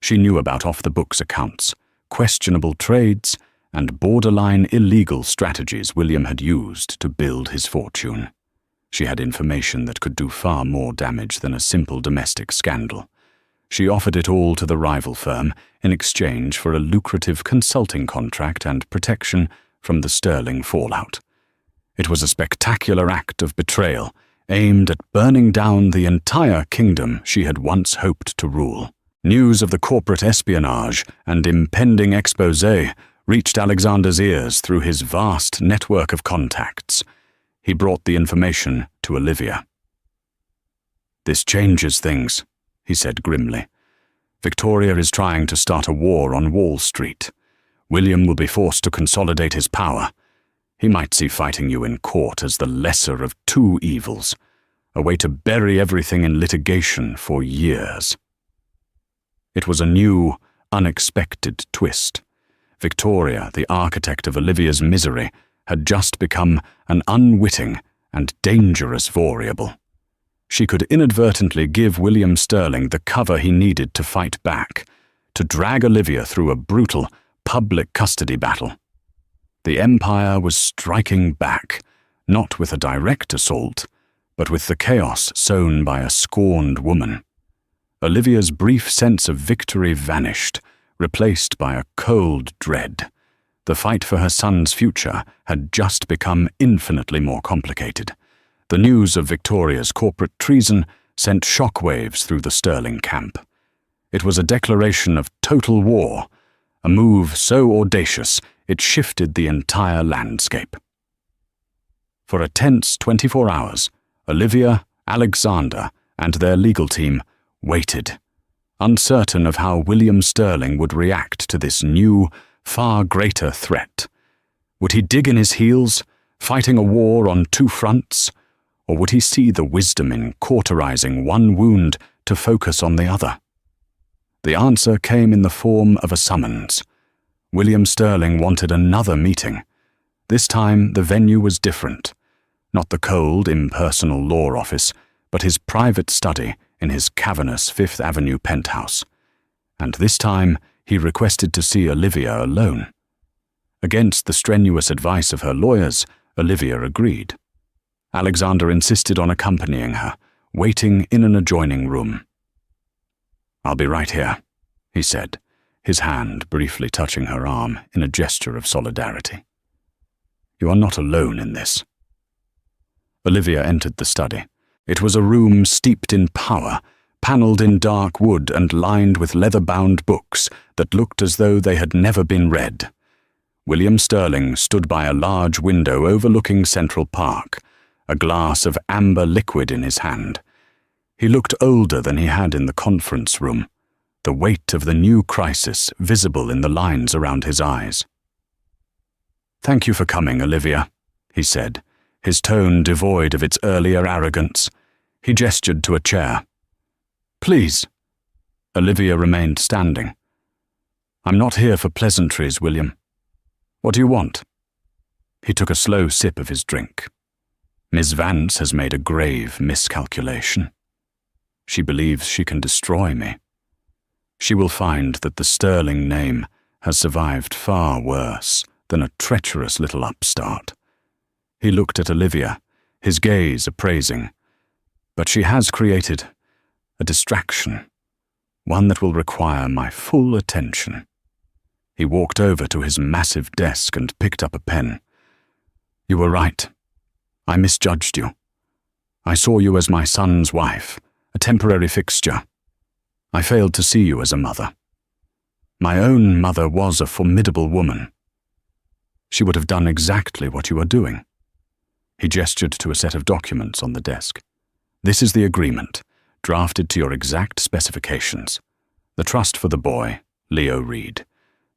She knew about off-the-books accounts, questionable trades, and borderline illegal strategies William had used to build his fortune. She had information that could do far more damage than a simple domestic scandal. She offered it all to the rival firm in exchange for a lucrative consulting contract and protection from the Sterling fallout. It was a spectacular act of betrayal aimed at burning down the entire kingdom she had once hoped to rule. News of the corporate espionage and impending exposé reached Alexander's ears through his vast network of contacts. He brought the information to Olivia. "This changes things," he said grimly. "Victoria is trying to start a war on Wall Street. William will be forced to consolidate his power. He might see fighting you in court as the lesser of two evils, a way to bury everything in litigation for years." It was a new, unexpected twist. Victoria, the architect of Olivia's misery, had just become an unwitting and dangerous variable. She could inadvertently give William Sterling the cover he needed to fight back, to drag Olivia through a brutal, public custody battle. The Empire was striking back, not with a direct assault, but with the chaos sown by a scorned woman. Olivia's brief sense of victory vanished, replaced by a cold dread. The fight for her son's future had just become infinitely more complicated. The news of Victoria's corporate treason sent shockwaves through the Sterling camp. It was a declaration of total war, a move so audacious it shifted the entire landscape. For a tense 24 hours, Olivia, Alexander, and their legal team waited, uncertain of how William Sterling would react to this new, far greater threat. Would he dig in his heels, fighting a war on two fronts, or would he see the wisdom in cauterizing one wound to focus on the other? The answer came in the form of a summons. William Sterling wanted another meeting. This time the venue was different. Not the cold, impersonal law office, but his private study in his cavernous Fifth Avenue penthouse. And this time he requested to see Olivia alone. Against the strenuous advice of her lawyers, Olivia agreed. Alexander insisted on accompanying her, waiting in an adjoining room. "I'll be right here," he said, his hand briefly touching her arm in a gesture of solidarity. "You are not alone in this." Olivia entered the study. It was a room steeped in power, panelled in dark wood and lined with leather-bound books that looked as though they had never been read. William Sterling stood by a large window overlooking Central Park, a glass of amber liquid in his hand. He looked older than he had in the conference room, the weight of the new crisis visible in the lines around his eyes. "Thank you for coming, Olivia," he said, his tone devoid of its earlier arrogance. He gestured to a chair. "Please." Olivia remained standing. "I'm not here for pleasantries, William. What do you want?" He took a slow sip of his drink. "Miss Vance has made a grave miscalculation. She believes she can destroy me. She will find that the Sterling name has survived far worse than a treacherous little upstart." He looked at Olivia, his gaze appraising. "But she has created a distraction, one that will require my full attention." He walked over to his massive desk and picked up a pen. "You were right. I misjudged you. I saw you as my son's wife, a temporary fixture. I failed to see you as a mother. My own mother was a formidable woman. She would have done exactly what you are doing." He gestured to a set of documents on the desk. "This is the agreement, drafted to your exact specifications. The trust for the boy, Leo Reed.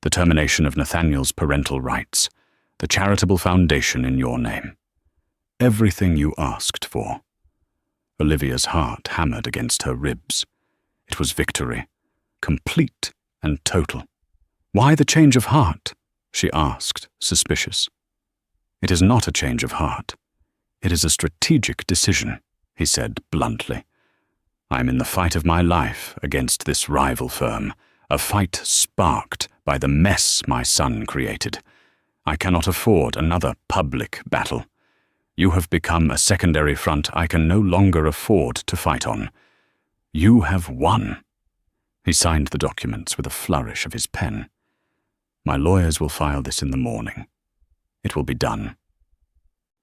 The termination of Nathaniel's parental rights. The charitable foundation in your name. Everything you asked for." Olivia's heart hammered against her ribs. It was victory, complete and total. "Why the change of heart?" she asked, suspicious. "It is not a change of heart. It is a strategic decision," he said bluntly. "I am in the fight of my life against this rival firm, a fight sparked by the mess my son created. I cannot afford another public battle. You have become a secondary front I can no longer afford to fight on. You have won." He signed the documents with a flourish of his pen. "My lawyers will file this in the morning. It will be done."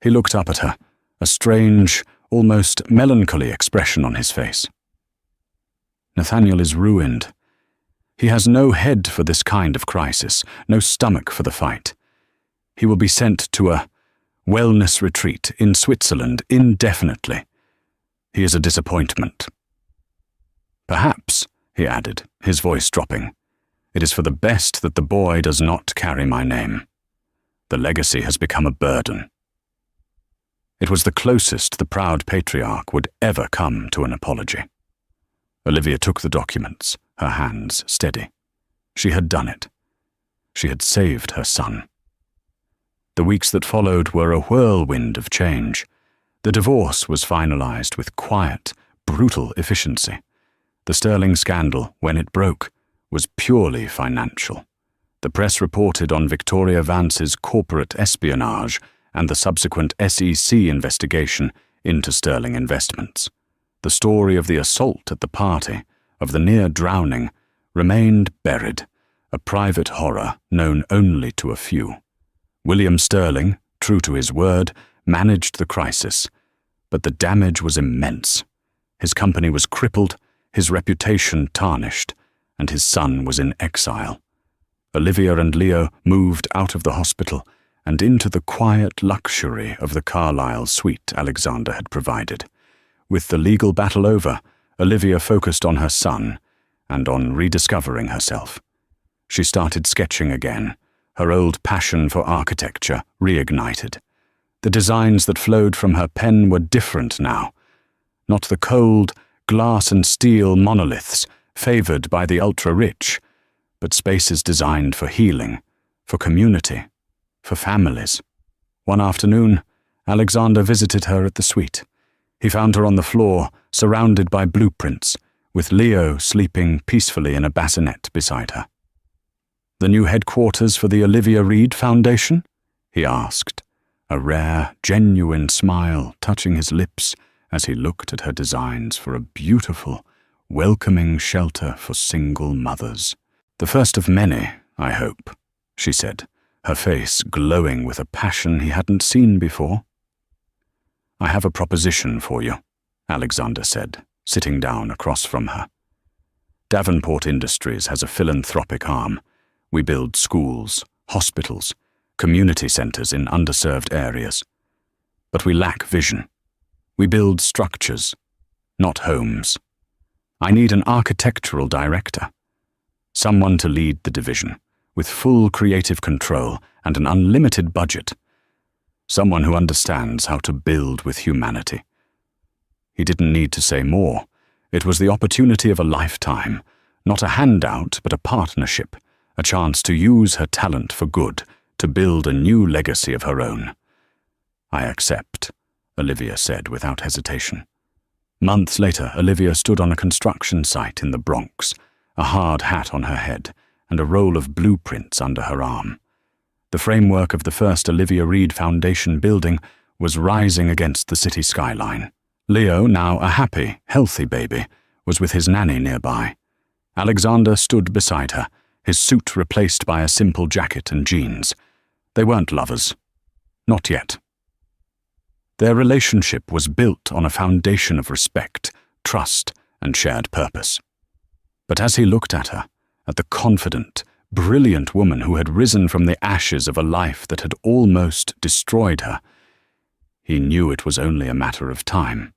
He looked up at her, a strange, almost melancholy expression on his face. "Nathaniel is ruined. He has no head for this kind of crisis, no stomach for the fight. He will be sent to a wellness retreat in Switzerland indefinitely. He is a disappointment. Perhaps," he added, his voice dropping, "it is for the best that the boy does not carry my name. The legacy has become a burden." It was the closest the proud patriarch would ever come to an apology. Olivia took the documents, her hands steady. She had done it. She had saved her son. The weeks that followed were a whirlwind of change. The divorce was finalized with quiet, brutal efficiency. The Sterling scandal, when it broke, was purely financial. The press reported on Victoria Vance's corporate espionage and the subsequent SEC investigation into Sterling investments. The story of the assault at the party, of the near drowning, remained buried, a private horror known only to a few. William Sterling, true to his word, managed the crisis, but the damage was immense. His company was crippled, his reputation tarnished, and his son was in exile. Olivia and Leo moved out of the hospital, and into the quiet luxury of the Carlisle suite Alexander had provided. With the legal battle over, Olivia focused on her son and on rediscovering herself. She started sketching again, her old passion for architecture reignited. The designs that flowed from her pen were different now. Not the cold, glass and steel monoliths favored by the ultra-rich, but spaces designed for healing, for community, for families. One afternoon, Alexander visited her at the suite. He found her on the floor, surrounded by blueprints, with Leo sleeping peacefully in a bassinet beside her. "The new headquarters for the Olivia Reed Foundation?" he asked, a rare, genuine smile touching his lips as he looked at her designs for a beautiful, welcoming shelter for single mothers. "The first of many, I hope," she said, her face glowing with a passion he hadn't seen before. "I have a proposition for you," Alexander said, sitting down across from her. "Davenport Industries has a philanthropic arm. We build schools, hospitals, community centers in underserved areas. But we lack vision. We build structures, not homes. I need an architectural director, someone to lead the division, with full creative control and an unlimited budget. Someone who understands how to build with humanity." He didn't need to say more. It was the opportunity of a lifetime, not a handout but a partnership, a chance to use her talent for good, to build a new legacy of her own. "I accept," Olivia said without hesitation. Months later, Olivia stood on a construction site in the Bronx, a hard hat on her head and a roll of blueprints under her arm. The framework of the first Olivia Reed Foundation building was rising against the city skyline. Leo, now a happy, healthy baby, was with his nanny nearby. Alexander stood beside her, his suit replaced by a simple jacket and jeans. They weren't lovers. Not yet. Their relationship was built on a foundation of respect, trust, and shared purpose. But as he looked at her, at the confident, brilliant woman who had risen from the ashes of a life that had almost destroyed her, he knew it was only a matter of time.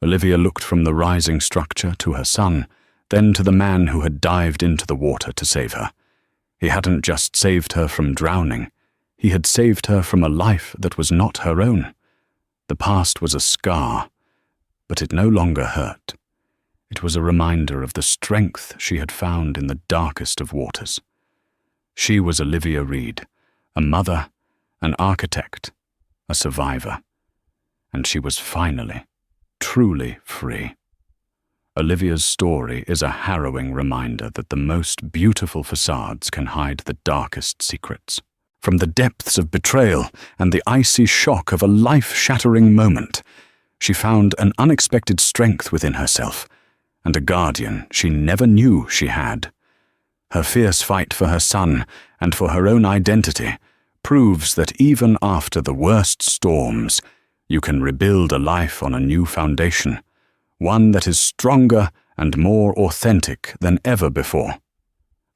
Olivia looked from the rising structure to her son, then to the man who had dived into the water to save her. He hadn't just saved her from drowning, he had saved her from a life that was not her own. The past was a scar, but it no longer hurt. It was a reminder of the strength she had found in the darkest of waters. She was Olivia Reed, a mother, an architect, a survivor, and she was finally, truly free. Olivia's story is a harrowing reminder that the most beautiful facades can hide the darkest secrets. From the depths of betrayal and the icy shock of a life-shattering moment, she found an unexpected strength within herself, and a guardian she never knew she had. Her fierce fight for her son and for her own identity proves that even after the worst storms, you can rebuild a life on a new foundation, one that is stronger and more authentic than ever before.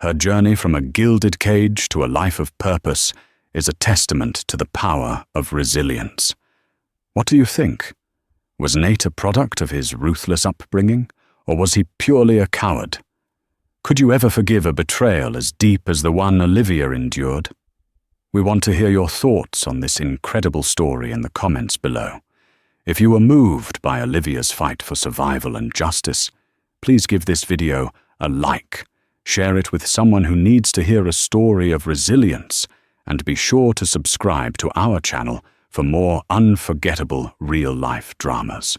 Her journey from a gilded cage to a life of purpose is a testament to the power of resilience. What do you think? Was Nate a product of his ruthless upbringing, or was he purely a coward? Could you ever forgive a betrayal as deep as the one Olivia endured? We want to hear your thoughts on this incredible story in the comments below. If you were moved by Olivia's fight for survival and justice, please give this video a like, share it with someone who needs to hear a story of resilience, and be sure to subscribe to our channel for more unforgettable real-life dramas.